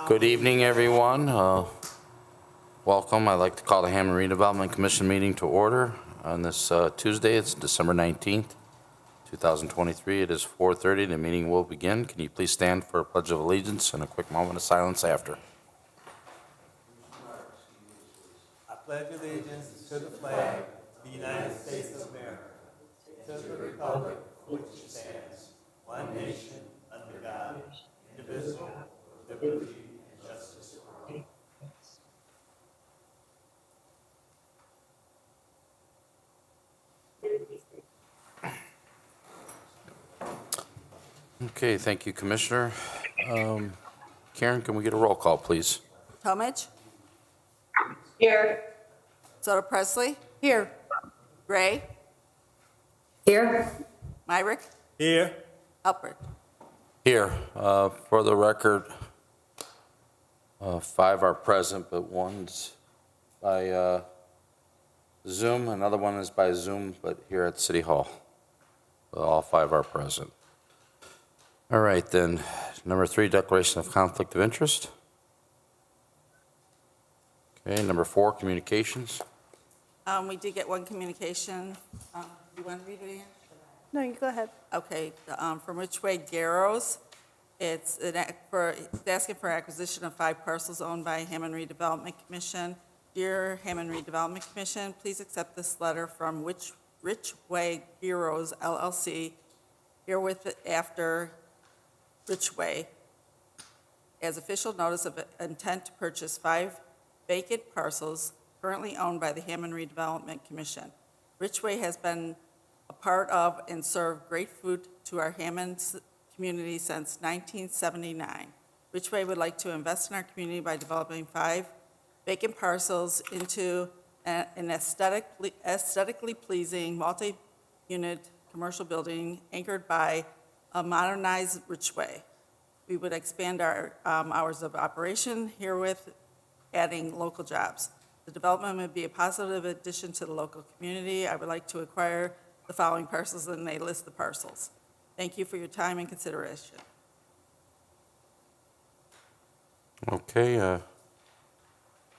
Good evening, everyone. Welcome. I'd like to call the Hammond Redevelopment Commission meeting to order on this Tuesday. It's December 19th, 2023. It is 4:30. The meeting will begin. Can you please stand for a pledge of allegiance and a quick moment of silence after? I pledge allegiance to the flag of the United States of America, to the republic for which it stands, one nation, under God, indivisible, with liberty and justice for all. Okay, thank you, Commissioner. Karen, can we get a roll call, please? Talmadge. Here. Soto Presley. Here. Gray. Here. Myrick. Here. Alpert. Here. For the record, 5 are present, but one's by Zoom. Another one is by Zoom, but here at City Hall. All 5 are present. All right, then. Number 3, declaration of conflict of interest. Okay, number 4, communications. We did get one communication. You want to read it again? No, you go ahead. Okay, from Richway Garrows. It's asking for acquisition of 5 parcels owned by Hammond Redevelopment Commission. Dear Hammond Redevelopment Commission, please accept this letter from Richway Garrows LLC, herewith after Richway, as official notice of intent to purchase 5 vacant parcels currently owned by the Hammond Redevelopment Commission. Richway has been a part of and served great food to our Hammond community since 1979. Richway would like to invest in our community by developing 5 vacant parcels into an aesthetically pleasing multi-unit commercial building anchored by a modernized Richway. We would expand our hours of operation, herewith adding local jobs. The development would be a positive addition to the local community. I would like to acquire the following parcels, and they list the parcels. Thank you for your time and consideration. Okay, I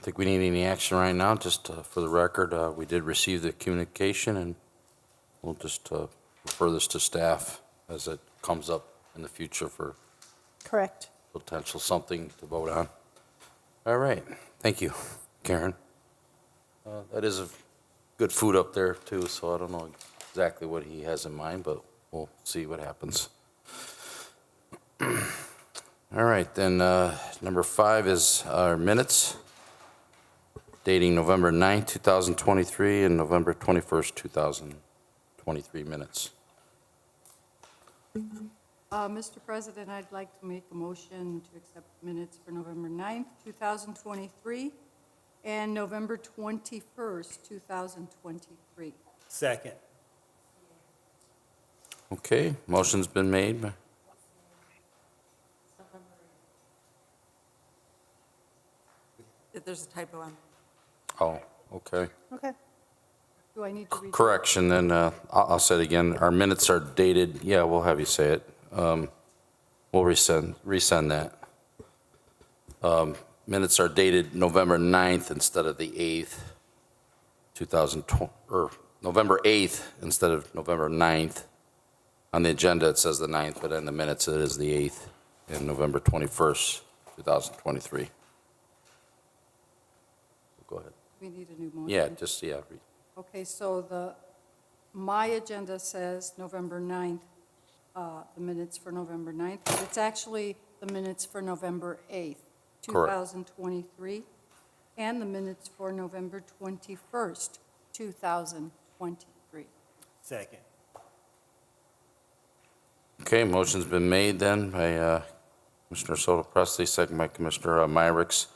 think we need any action right now. Just for the record, we did receive the communication, and we'll just refer this to staff as it comes up in the future for Correct. potential something to vote on. All right, thank you, Karen. That is a good food up there too, so I don't know exactly what he has in mind, but we'll see what happens. All right, then number 5 is our minutes dating November 9th, 2023 and November 21st, 2023 minutes. Mr. President, I'd like to make a motion to accept minutes for November 9th, 2023, and November 21st, 2023. Second. Okay, motion's been made. There's a typo on. Oh, okay. Okay. Do I need to read? Correction, then I'll say it again. Our minutes are dated, yeah, we'll have you say it. We'll resend that. Minutes are dated November 9th instead of the 8th, 2020, or November 8th instead of November 9th. On the agenda, it says the 9th, but in the minutes, it is the 8th, and November 21st, 2023. Go ahead. We need a new motion. Yeah, just, yeah. Okay, so my agenda says November 9th, the minutes for November 9th, but it's actually the minutes for November 8th, Correct. 2023, and the minutes for November 21st, 2023. Second. Okay, motion's been made then by Commissioner Soto Presley, second by Commissioner Myricks.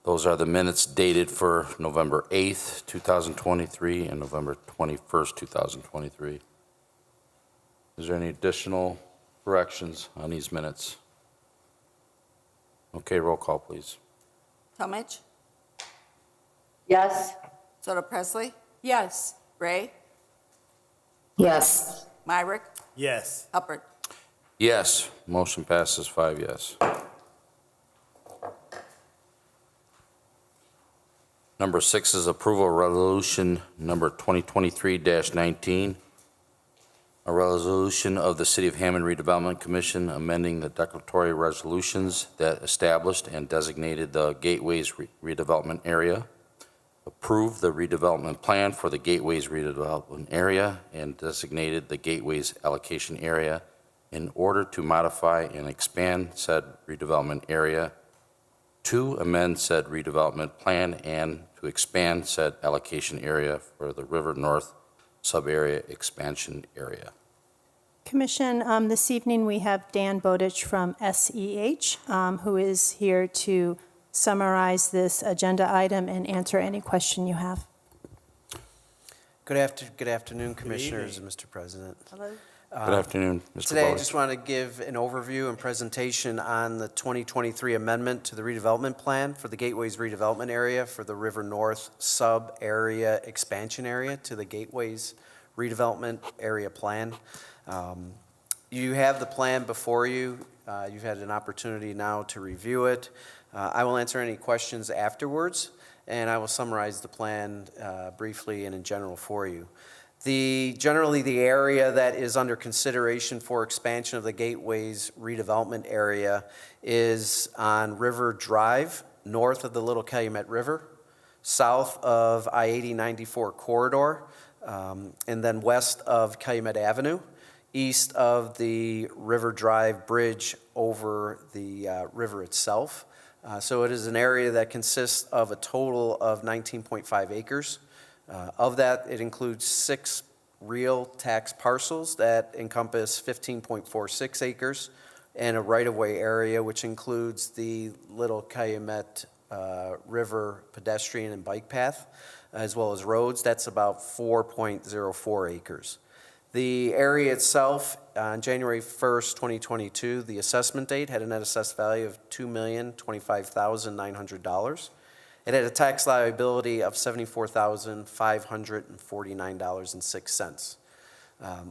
Those are the minutes dated for November 8th, 2023 and November 21st, 2023. Is there any additional corrections on these minutes? Okay, roll call, please. Talmadge. Yes. Soto Presley. Yes. Gray. Yes. Myrick. Yes. Alpert. Yes. Motion passes 5 yes. Number 6 is approval of resolution number 2023-19, a resolution of the City of Hammond Redevelopment Commission amending the declaratory resolutions that established and designated the Gateways redevelopment area, approved the redevelopment plan for the Gateways redevelopment area, and designated the Gateways allocation area in order to modify and expand said redevelopment area, to amend said redevelopment plan, and to expand said allocation area for the River North Sub-Area Expansion Area. Commission, this evening we have Dan Bowditch from SEH, who is here to summarize this agenda item and answer any question you have. Good afternoon, Commissioners and Mr. President. Hello. Good afternoon, Mr. Today, I Bowditch. just want to give an overview and presentation on the 2023 amendment to the redevelopment plan for the Gateways redevelopment area for the River North Sub-Area Expansion Area to the Gateways redevelopment area plan. You have the plan before you. You've had an opportunity now to review it. I will answer any questions afterwards, and I will summarize the plan briefly and in general for you. Generally, the area that is under consideration for expansion of the Gateways redevelopment area is on River Drive, north of the Little Calumet River, south of I-80-94 corridor, and then west of Calumet Avenue, east of the River Drive Bridge over the river itself. So it is an area that consists of a total of 19.5 acres. Of that, it includes 6 real tax parcels that encompass 15.46 acres and a right-of-way area, which includes the Little Calumet River pedestrian and bike path, as well as roads. That's about 4.04 acres. The area itself, on January 1st, 2022, the assessment date had a net assessed value of $2,025,900. It had a tax liability of $74,549.06.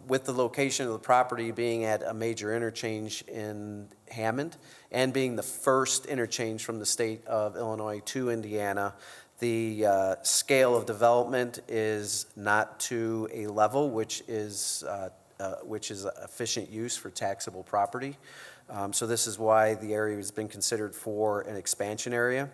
With the location of the property being at a major interchange in Hammond and being the first interchange from the state of Illinois to Indiana, the scale of development is not to a level which is efficient use for taxable property. So this is why the area has been considered for an expansion area.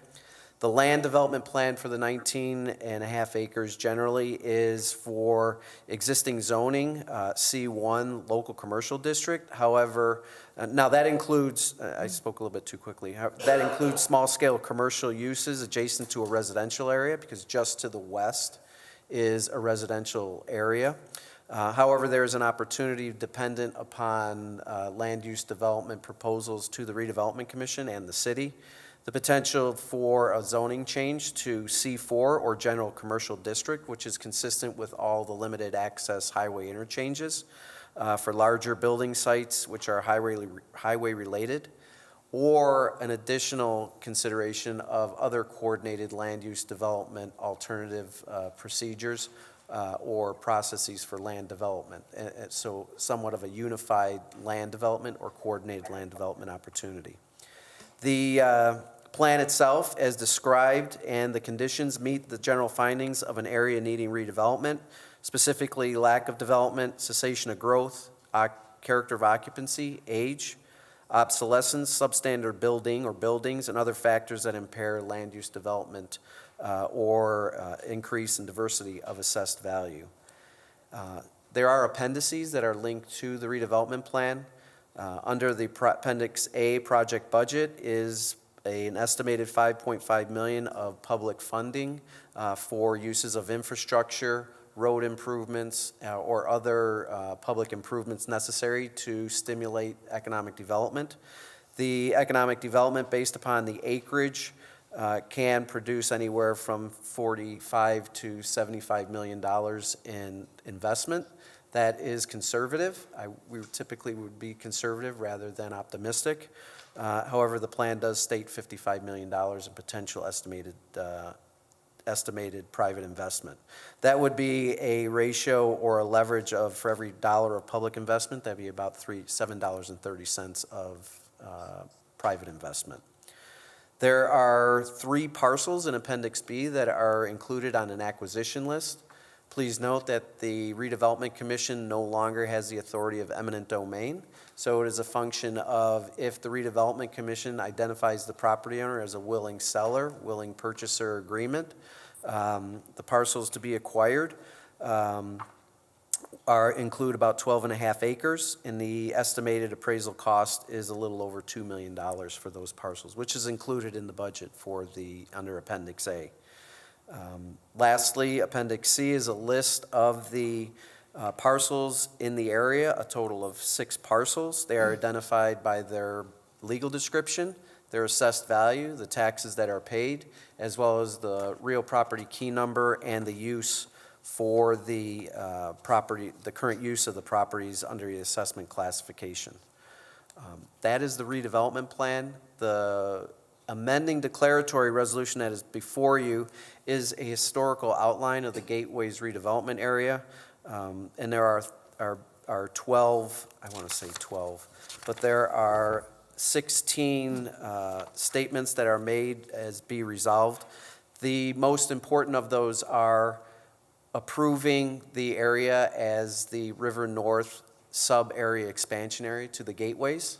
The land development plan for the 19.5 acres generally is for existing zoning, C1 local commercial district. However, now that includes, I spoke a little bit too quickly, that includes small-scale commercial uses adjacent to a residential area because just to the west is a residential area. However, there is an opportunity dependent upon land use development proposals to the Redevelopment Commission and the city. The potential for a zoning change to C4 or General Commercial District, which is consistent with all the limited access highway interchanges for larger building sites which are highway related, or an additional consideration of other coordinated land use development alternative procedures or processes for land development. So somewhat of a unified land development or coordinated land development opportunity. The plan itself, as described, and the conditions meet the general findings of an area needing redevelopment, specifically lack of development, cessation of growth, character of occupancy, age, obsolescence, substandard building or buildings, and other factors that impair land use development or increase in diversity of assessed value. There are appendices that are linked to the redevelopment plan. Under the Appendix A project budget is an estimated $5.5 million of public funding for uses of infrastructure, road improvements, or other public improvements necessary to stimulate economic development. The economic development based upon the acreage can produce anywhere from $45 to $75 million in investment. That is conservative. We typically would be conservative rather than optimistic. However, the plan does state $55 million in potential estimated estimated private investment. That would be a ratio or a leverage of, for every dollar of public investment, that'd be about $7.30 of private investment. There are 3 parcels in Appendix B that are included on an acquisition list. Please note that the Redevelopment Commission no longer has the authority of eminent domain, so it is a function of if the Redevelopment Commission identifies the property owner as a willing seller, willing purchaser agreement, the parcels to be acquired include about 12.5 acres, and the estimated appraisal cost is a little over $2 million for those parcels, which is included in the budget under Appendix A. Lastly, Appendix C is a list of the parcels in the area, a total of 6 parcels. They are identified by their legal description, their assessed value, the taxes that are paid, as well as the real property key number and the use for the property, the current use of the properties under the assessment classification. That is the redevelopment plan. The amending declaratory resolution that is before you is a historical outline of the Gateways redevelopment area. And there are 12, I want to say 12, but there are 16 statements that are made as be resolved. The most important of those are approving the area as the River North sub-area expansion area to the gateways,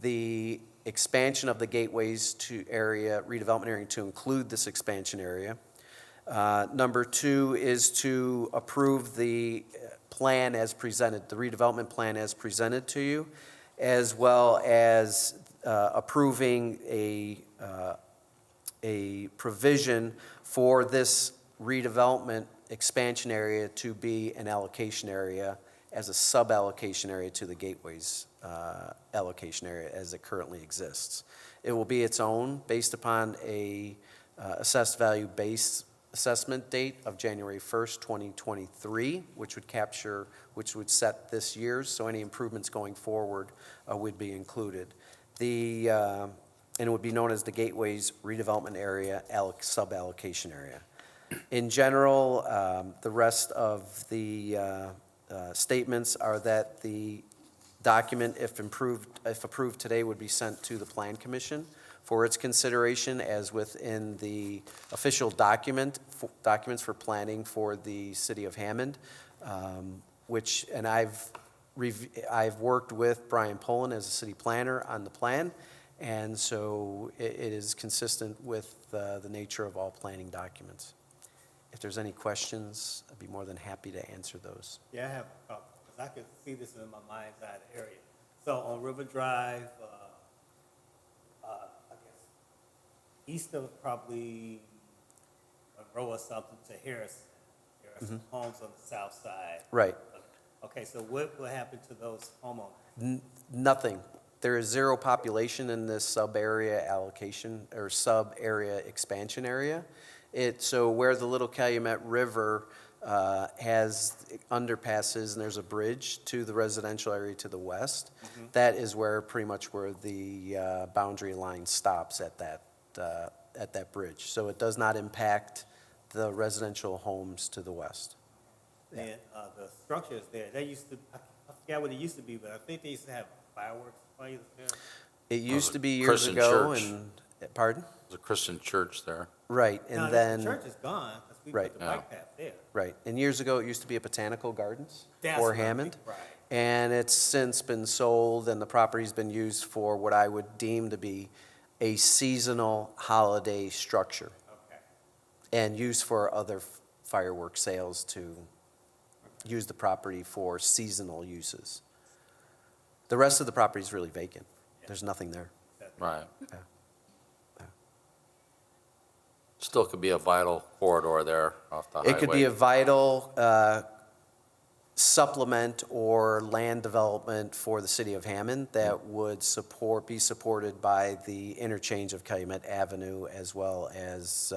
the expansion of the gateways to area, redevelopment area to include this expansion area. Number 2 is to approve the plan as presented, the redevelopment plan as presented to you, as well as approving a provision for this redevelopment expansion area to be an allocation area as a sub-allocation area to the gateways allocation area as it currently exists. It will be its own based upon a assessed value base assessment date of January 1st, 2023, which would set this year's, so any improvements going forward would be included. And it would be known as the Gateways Redevelopment Area Sub-Allocation Area. In general, the rest of the statements are that the document, if approved today, would be sent to the Plan Commission for its consideration as within the official documents for planning for the city of Hammond, and I've worked with Brian Poland as a city planner on the plan, and so it is consistent with the nature of all planning documents. If there's any questions, I'd be more than happy to answer those. Yeah, I have a couple, because I could see this in my mind's eye area. So on River Drive, I guess, east of probably Monroe or something to Harrison. There are some homes on the south side. Right. Okay, so what will happen to those homeowners? Nothing. There is 0 population in this sub-area allocation or sub-area expansion area. So where the Little Calumet River has underpasses and there's a bridge to the residential area to the west, that is where pretty much where the boundary line stops at that bridge. So it does not impact the residential homes to the west. And the structures there, they used to, I forgot what it used to be, but I think they used to have fireworks displays there. It used to be years Christian ago, church. and pardon? There's a Christian church there. Right, and Now, then the church is gone, because we Right. put the bike path there. right, and years ago it used to be a botanical gardens That's for what I Hammond, think, right. and it's since been sold, and the property's been used for what I would deem to be a seasonal holiday structure, Okay. and used for other fireworks sales to use the property for seasonal uses. The rest of the property is really vacant. There's nothing there. Right. Yeah. Still could be a vital corridor there off the highway. It could be a vital supplement or land development for the city of Hammond that would be supported by the interchange of Calumet Avenue as well as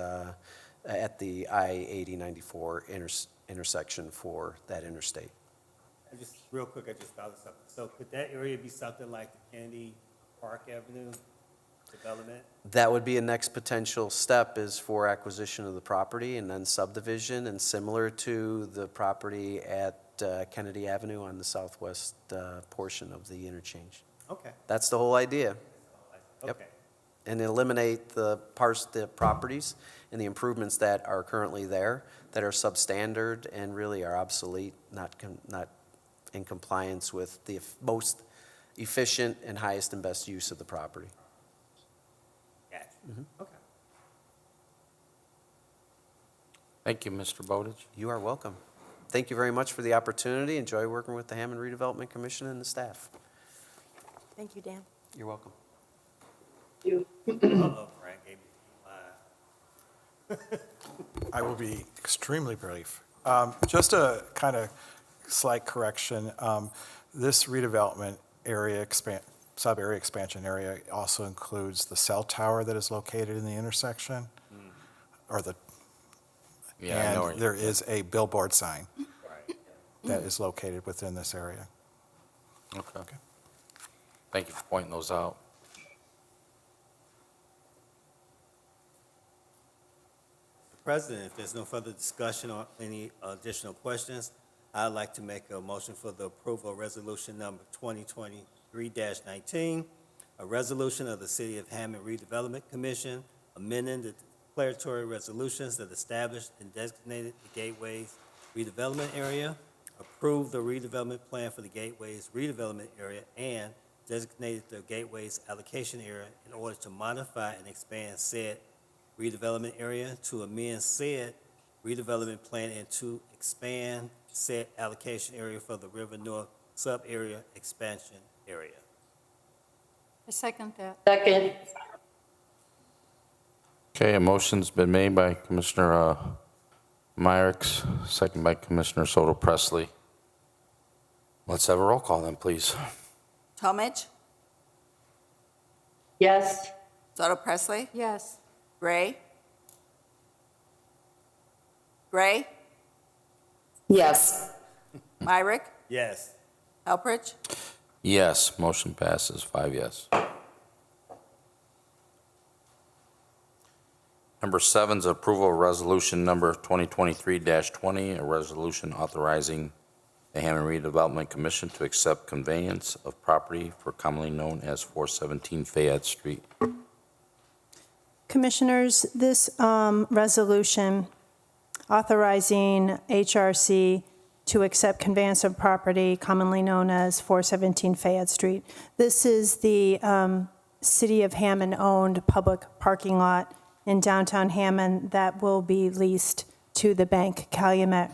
at the I-80-94 intersection for that interstate. Real quick, I just thought of something. So could that area be something like the Kennedy Park Avenue development? redevelopment? That would be a next potential step, is for acquisition of the property and then subdivision, and similar to the property at Kennedy Avenue on the southwest portion of the interchange. Okay, That's the whole idea. Yep. okay. And eliminate the properties and the improvements that are currently there, that are substandard and really are obsolete, not in compliance with the most efficient and highest and best use of the property. Gotcha. Okay. Thank you, Mr. Bowditch. You are welcome. Thank you very much for the opportunity. Enjoy working with the Hammond Redevelopment Commission and the staff. Thank you, Dan. You're welcome. Uh-oh, Frank gave me mine. I will be extremely brief. Just a kind of slight correction. This redevelopment area sub-area expansion area also includes the cell tower that is located in the intersection, or the, Yeah, I know. and there is a billboard sign Right. that is located within this area. Okay. Thank you for pointing those out. President, if there's no further discussion or any additional questions, I'd like to make a motion for the approval of resolution number 2023-19, a resolution of the City of Hammond Redevelopment Commission amending the declaratory resolutions that established and designated the Gateways redevelopment area, approved the redevelopment plan for the Gateways redevelopment area, and designated the Gateways allocation area in order to modify and expand said redevelopment area, to amend said redevelopment plan, and to expand said allocation area for the River North sub-area expansion area. I second that. Second. Okay, a motion's been made by Commissioner Myrick, second by Commissioner Soto Presley. Let's have a roll call then, please. Talmadge, Yes. Soto Presley, Yes. Gray, Gray, Yes. Myrick, Yes. Helpridge, Yes, motion passes, 5 yes. Number 7 is approval of resolution number 2023-20, a resolution authorizing the Hammond Redevelopment Commission to accept conveyance of property for commonly known as 417 Fayette Street. Commissioners, this resolution authorizing HRC to accept conveyance of property commonly known as 417 Fayette Street. This is the City of Hammond-owned public parking lot in downtown Hammond that will be leased to the Bank Calumet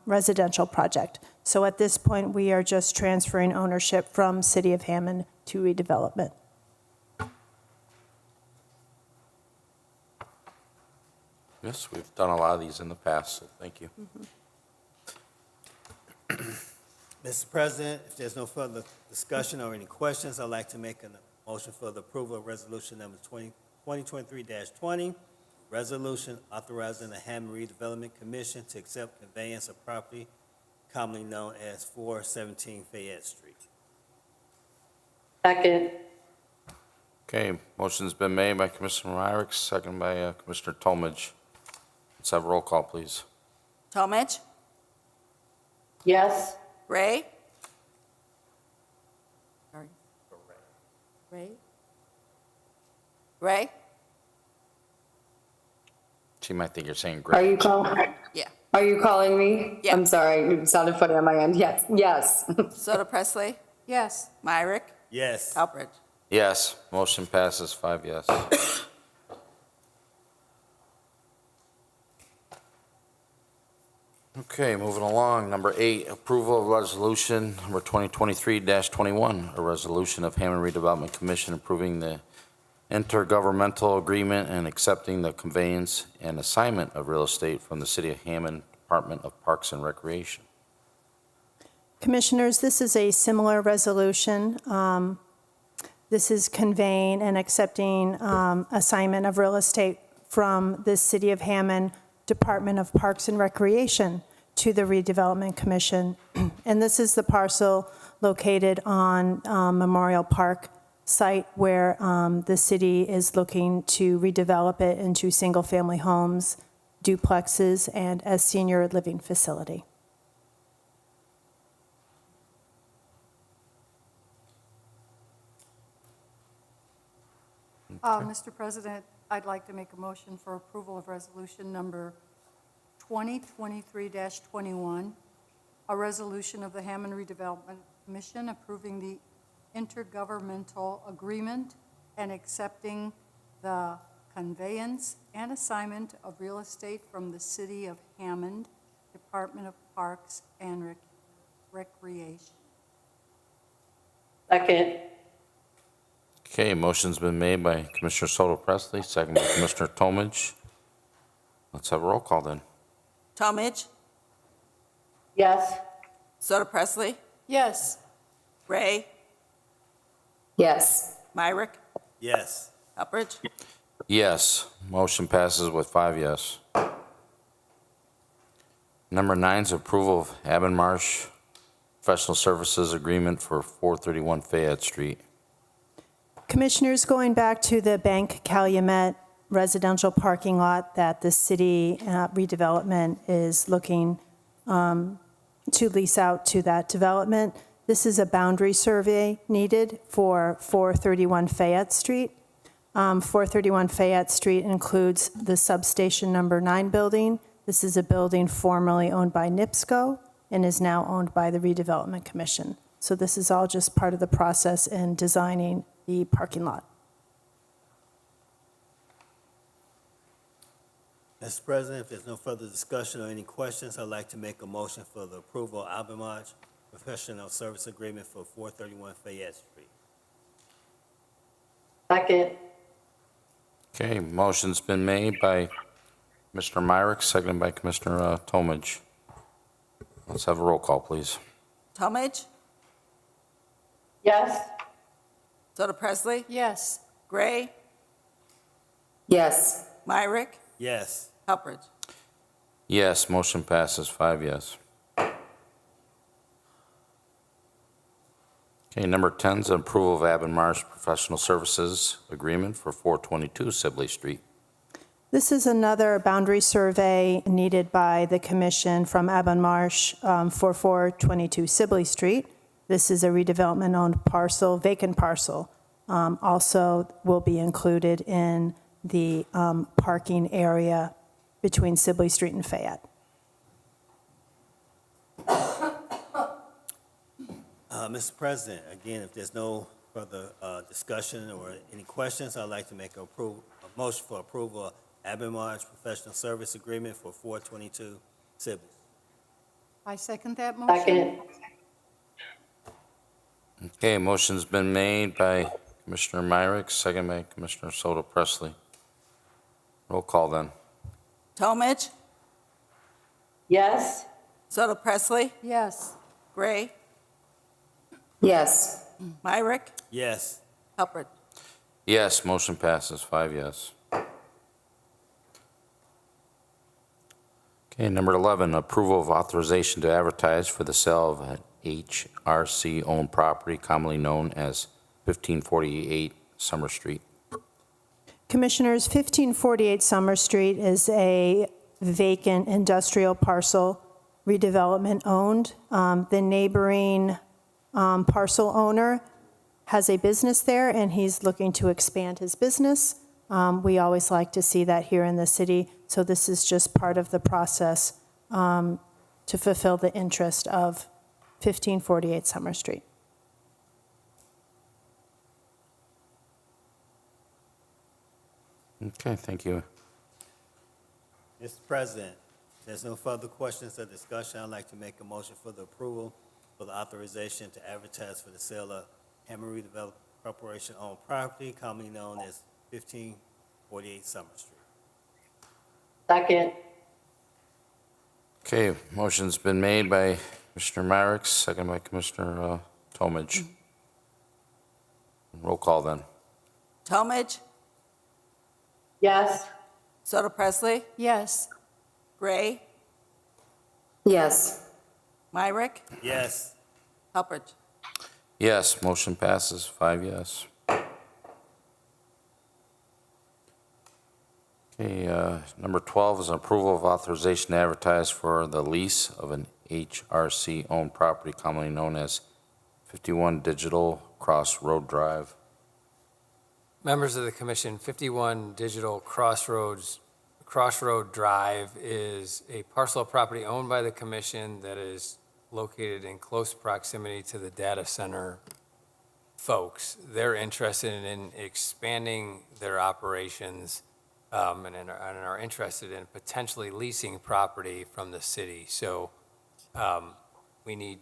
residential project. So at this point, we are just transferring ownership from City of Hammond to redevelopment. Yes, we've done a lot of these in the past, so thank you. Mr. President, if there's no further discussion or any questions, I'd like to make a motion for the approval of resolution number 2023-20, resolution authorizing the Hammond Redevelopment Commission to accept conveyance of property commonly known as 417 Fayette Street. Second. Okay, motion's been made by Commissioner Myrick, second by Commissioner Talmadge. Let's have a roll call, please. Talmadge, Yes. Gray, sorry, Gray, Gray, She might think you're saying Are great. you calling? yeah, Are you calling me? Yeah. I'm sorry. It sounded funny on my end. Yes. Yes. Soto Presley, Yes. Myrick, Yes. Helpridge. Yes, motion passes, 5 yes. Okay, moving along. Number 8, approval of resolution number 2023-21, a resolution of Hammond Redevelopment Commission approving the intergovernmental agreement and accepting the conveyance and assignment of real estate from the City of Hammond Department of Parks and Recreation. Commissioners, this is a similar resolution. This is conveying and accepting assignment of real estate from the City of Hammond Department of Parks and Recreation to the Redevelopment Commission. And this is the parcel located on Memorial Park site where the city is looking to redevelop it into single-family homes, duplexes, and a senior living facility. Mr. President, I'd like to make a motion for approval of resolution number 2023-21, a resolution of the Hammond Redevelopment Commission approving the intergovernmental agreement and accepting the conveyance and assignment of real estate from the City of Hammond, Department of Parks and Recreation. Second. Okay, motion's been made by Commissioner Soto Presley, second by Commissioner Tomage. Let's have a roll call then. Talmadge, Yes. Soto Presley, Yes. Gray, Yes. Myrick, Yes. Hubbard. Yes, motion passes with 5 yes. Number 9 is approval of Hammond Marsh Professional Services Agreement for 431 Fayette Street. Commissioners, going back to the Bank Calumet residential parking lot that the city redevelopment is looking to lease out to that development, this is a boundary survey needed for 431 Fayette Street. 431 Fayette Street includes the substation number 9 building. This is a building formerly owned by NIPSCO and is now owned by the Redevelopment Commission. So this is all just part of the process in designing the parking lot. Mr. President, if there's no further discussion or any questions, I'd like to make a motion for the approval of Albemarle Professional Service Agreement for 431 Fayette Street. Second. Okay, motion's been made by Mr. Myrick, seconded by Commissioner Tomage. Let's have a roll call, please. Talmadge, Yes. Soto Presley, Yes. Gray, Yes. Myrick, Yes. Hubbard. Yes, motion passes 5 yes. Okay, number 10 is approval of Hammond Marsh Professional Services Agreement for 422 Sibley Street. This is another boundary survey needed by the commission from Avon Marsh for 422 Sibley Street. This is a redevelopment-owned parcel, vacant parcel. Also will be included in the parking area between Sibley Street and Fayette. Mr. President, again, if there's no further discussion or any questions, I'd like to make a motion for approval of Albemarle Professional Service Agreement for 422 Sibley. I second that motion. Second. Okay, motion's been made by Commissioner Myrick, second by Commissioner Soto Presley. Roll call then. Talmadge, Yes. Soto Presley, Yes. Gray, Yes. Myrick, Yes. Hubbard. Yes, motion passes 5 yes. Okay, number 11, approval of authorization to advertise for the sale of an HRC-owned property commonly known as 1548 Summer Street. Commissioners, 1548 Summer Street is a vacant industrial parcel, redevelopment owned. The neighboring parcel owner has a business there, and he's looking to expand his business. We always like to see that here in the city, so this is just part of the process to fulfill the interest of 1548 Summer Street. Okay, thank you. Mr. President, if there's no further questions or discussion, I'd like to make a motion for the approval for the authorization to advertise for the sale of Hammond Redevelopment Corporation-owned property commonly known as 1548 Summer Street. Second. Okay, motion's been made by Commissioner Myrick, second by Commissioner Tomage. Roll call then. Talmadge, Yes. Soto Presley, Yes. Gray, Yes. Myrick, Yes. Hubbard. Yes, motion passes 5 yes. Okay, number 12 is approval of authorization to advertise for the lease of an HRC-owned property commonly known as 51 Digital Crossroad Drive. Members of the commission, 51 Digital Crossroad Drive is a parcel of property owned by the commission that is located in close proximity to the data center folks. They're interested in expanding their operations and are interested in potentially leasing property from the city. So we need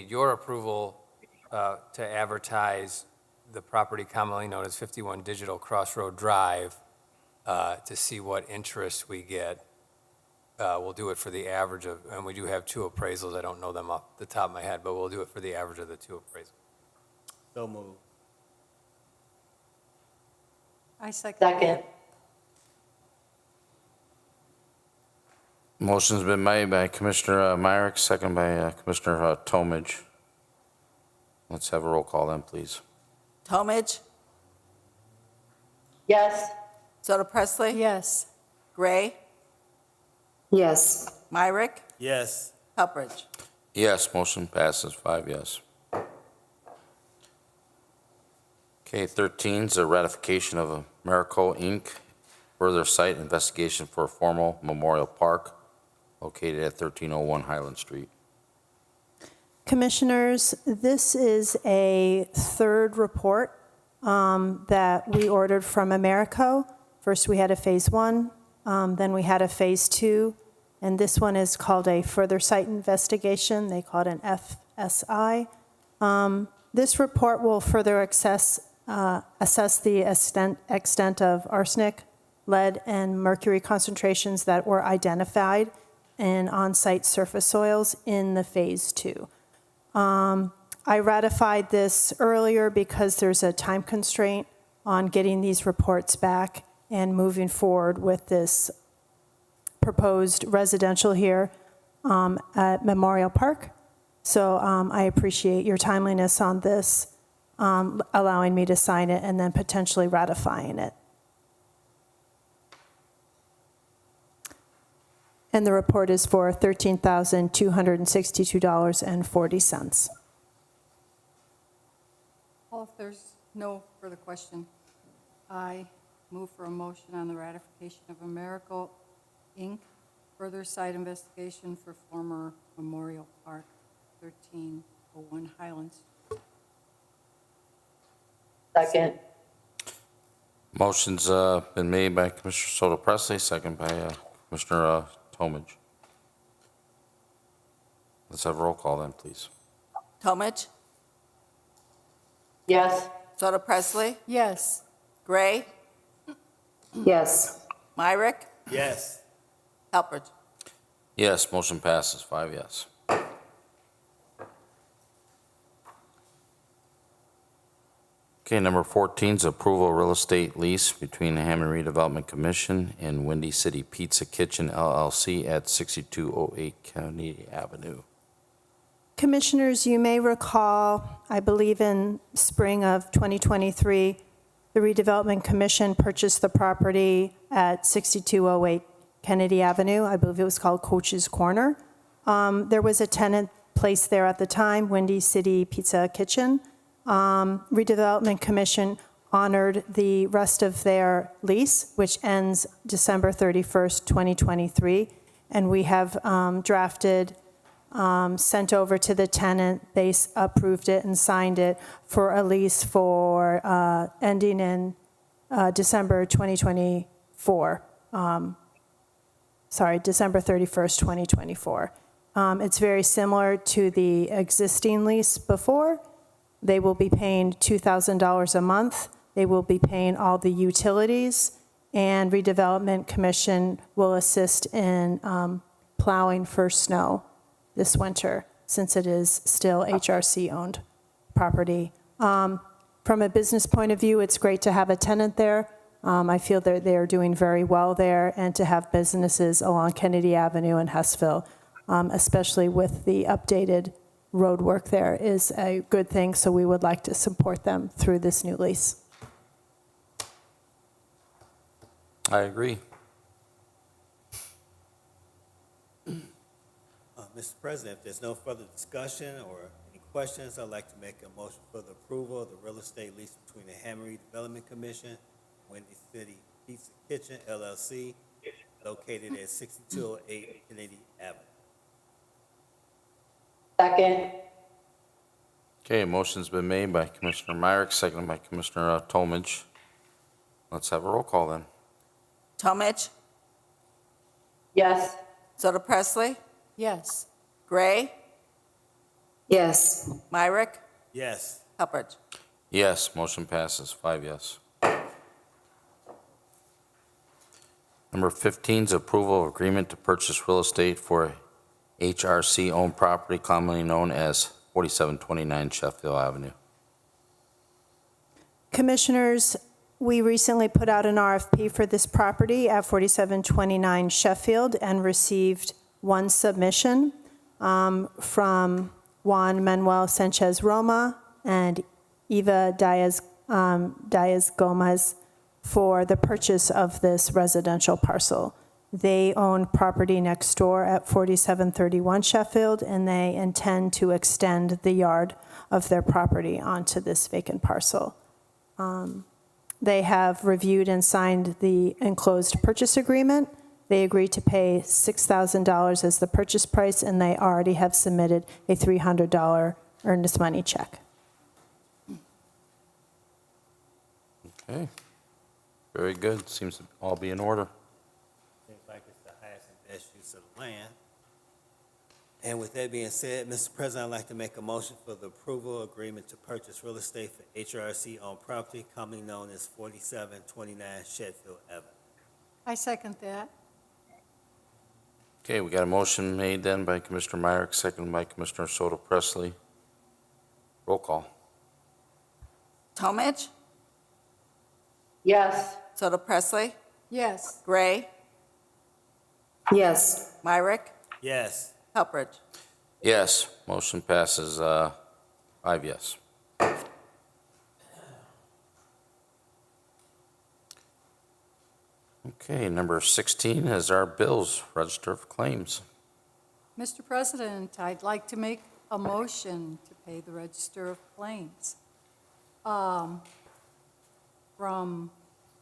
your approval to advertise the property commonly known as 51 Digital Crossroad Drive to see what interest we get. We'll do it for the average of, and we do have 2 appraisals. I don't know them off the top of my head, but we'll do it for the average of the 2 appraisals. So moved. I second. Second. Motion's been made by Commissioner Myrick, second by Commissioner Tomage. Let's have a roll call then, please. Tomage, Yes. Soto Presley, Yes. Gray, Yes. Myrick, Yes. Helpridge. Yes, motion passes 5 yes. Okay, 13 is a ratification of Americo Inc. Further site investigation for a formal memorial park located at 1301 Highland Street. Commissioners, this is a third report that we ordered from Americo. First, we had a Phase 1, then we had a Phase 2, and this one is called a further site investigation. They call it an FSI. This report will further assess the extent of arsenic, lead, and mercury concentrations that were identified in on-site surface soils in the Phase 2. I ratified this earlier because there's a time constraint on getting these reports back and moving forward with this proposed residential here at Memorial Park. So I appreciate your timeliness on this, allowing me to sign it and then potentially ratifying it. And the report is for $13,262.40. Well, if there's no further question, I move for a motion on the ratification of Americo Inc. Further site investigation for former Memorial Park, 1301 Highlands. Second. Motion's been made by Commissioner Soto Presley, second by Commissioner Tomage. Let's have a roll call then, please. Tomage, Yes. Soto Presley, Yes. Gray, Yes. Myrick, Yes. Helpridge. Yes, motion passes 5 yes. Okay, number 14 is approval of real estate lease between the Hammond Redevelopment Commission and Windy City Pizza Kitchen LLC at 6208 Kennedy Avenue. Commissioners, you may recall, I believe in spring of 2023, the Redevelopment Commission purchased the property at 6208 Kennedy Avenue. I believe it was called Coach's Corner. There was a tenant placed there at the time, Windy City Pizza Kitchen. Redevelopment Commission honored the rest of their lease, which ends December 31st, 2023, and we have drafted, sent over to the tenant. They approved it and signed it for a lease for ending in December 2024. December 31st, 2024. It's very similar to the existing lease before. They will be paying $2,000 a month. They will be paying all the utilities, and Redevelopment Commission will assist in plowing for snow this winter, since it is still HRC-owned property. From a business point of view, it's great to have a tenant there. I feel that they are doing very well there, and to have businesses along Kennedy Avenue in Hessville, especially with the updated road work there, is a good thing, so we would like to support them through this new lease. I agree. Mr. President, if there's no further discussion or any questions, I'd like to make a motion for the approval of the real estate lease between the Hammond Redevelopment Commission, Windy City Pizza Kitchen LLC, located at 6208 Kennedy Avenue. Second. Okay, a motion's been made by Commissioner Myrick, seconded by Commissioner Tomich. Let's have a roll call then. Tomich, Yes. Soto Presley, Yes. Gray, Yes. Myrick, Yes. Hubbard. Yes, motion passes, 5 yes. Number 15 is approval of agreement to purchase real estate for HRC-owned property commonly known as 4729 Sheffield Avenue. Commissioners, we recently put out an RFP for this property at 4729 Sheffield and received one submission from Juan Manuel Sanchez Roma and Eva Diaz Gomez for the purchase of this residential parcel. They own property next door at 4731 Sheffield, and they intend to extend the yard of their property onto this vacant parcel. They have reviewed and signed the enclosed purchase agreement. They agreed to pay $6,000 as the purchase price, and they already have submitted a $300 earnest money check. Okay, very good. Seems to all be in order. Seems like it's the highest and best use of the land. And with that being said, Mr. President, I'd like to make a motion for the approval agreement to purchase real estate for HRC-owned property commonly known as 4729 Sheffield Avenue. I second that. Okay, we got a motion made then by Commissioner Myrick, seconded by Commissioner Soto Presley. Roll call. Tomich, Yes. Soto Presley, Yes. Gray, Yes. Myrick, Yes. Hubbard. Yes, motion passes 5 yes. Okay, number 16 is our bills, register of claims. Mr. President, I'd like to make a motion to pay the Register of Claims from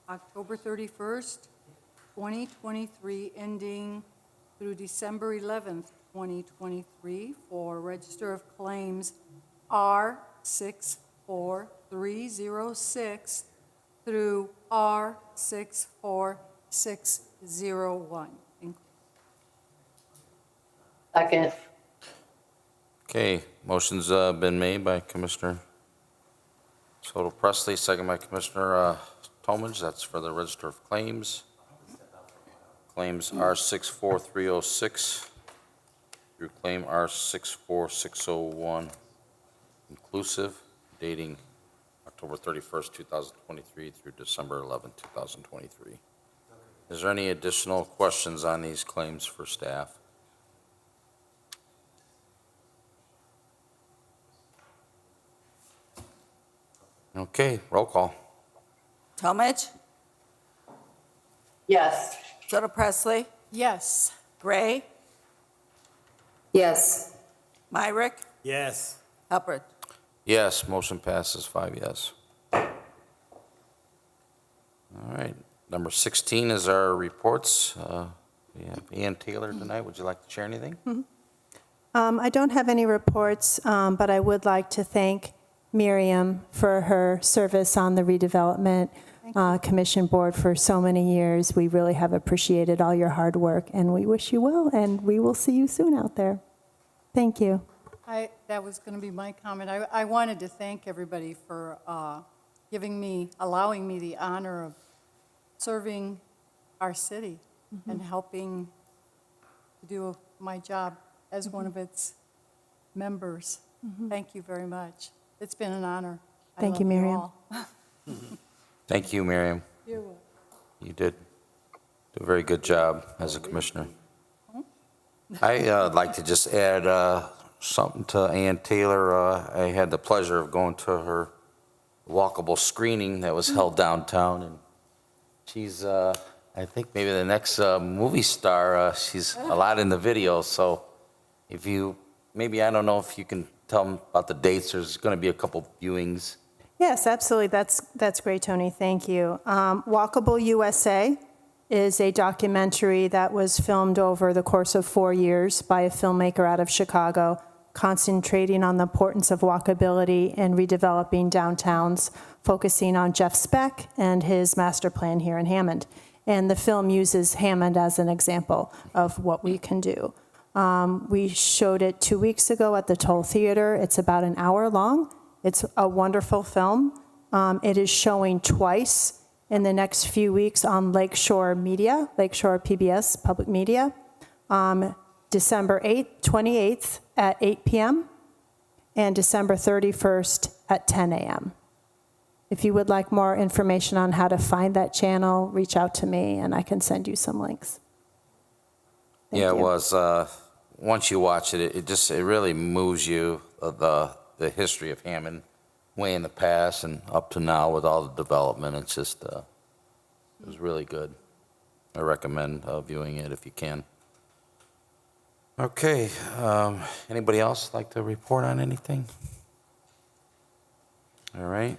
October 31st, 2023, ending through December 11th, 2023, for Register of Claims R64306 through R64601. Second. Okay, motion's been made by Commissioner Soto Presley, second by Commissioner Tomich. That's for the register of claims. Claims R64306 through claim R64601 inclusive, dating October 31st, 2023 through December 11th, 2023. Is there any additional questions on these claims for staff? Okay, roll call. Tomich, Yes. Soto Presley, Yes. Gray, Yes. Myrick, Yes. Hubbard. Yes, motion passes 5 yes. All right, number 16 is our reports. We have Ian Taylor tonight. Would you like to share anything? I don't have any reports, but I would like to thank Miriam for her service on the Redevelopment Commission Board for so many years. We really have appreciated all your hard work, and we wish you well, and we will see you soon out there. Thank you. That was going to be my comment. I wanted to thank everybody for allowing me the honor of serving our city and helping to do my job as one of its members. Thank you very much. It's been an honor. I Thank love you, Miriam. all. Thank you, Miriam. You're welcome. You did do a very good job as a commissioner. I'd like to just add something to Ann Taylor. I had the pleasure of going to her walkable screening that was held downtown, and she's I think maybe the next movie star, she's a lot in the video, so if you, maybe, I don't know if you can tell them about the dates, there's going to be a couple viewings. Yes, absolutely. That's great, Tony. Thank you. Walkable USA is a documentary that was filmed over the course of 4 years by a filmmaker out of Chicago, concentrating on the importance of walkability and redeveloping downtowns, focusing on Jeff Speck and his master plan here in Hammond. And the film uses Hammond as an example of what we can do. We showed it 2 weeks ago at the Toll Theater. It's about an hour long. It's a wonderful film. It is showing twice in the next few weeks on Lakeshore Media, Lakeshore PBS Public Media, December 28th at 8 p.m. and December 31st at 10 a.m. If you would like more information on how to find that channel, reach out to me and I can send you some links. Thank Yeah, it you. was, once you watch it, it really moves you, the history of Hammond, way in the past and up to now with all the development. It's just, it was really good. I recommend viewing it if you can. Okay, anybody else like to report on anything? All right.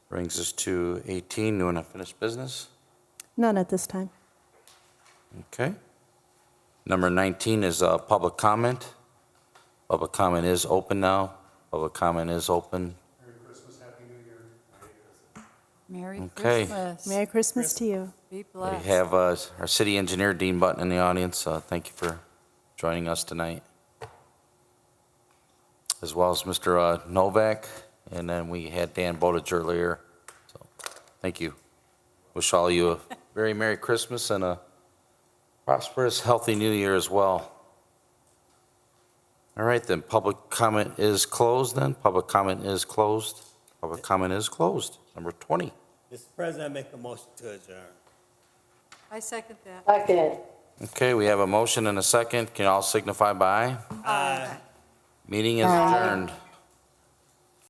Brings us to 18, new and unfinished business. None at this time. Okay. Number 19 is public comment. Public comment is open now. Public comment is open. Merry Okay. Christmas. Merry Christmas to you. Be We blessed. have our city engineer, Dean Button, in the audience. Thank you for joining us tonight. As well as Mr. Novak, and then we had Dan Bowditch earlier. So, thank you. Wish all of you a very Merry Christmas and a prosperous, healthy New Year as well. All right, then, public comment is closed then. Public comment is closed. Public comment is closed. Number 20. Mr. President, I make a motion to adjourn. I second that. Second. Okay, we have a motion and a second. Can you all signify by aye? Aye. Meeting is adjourned.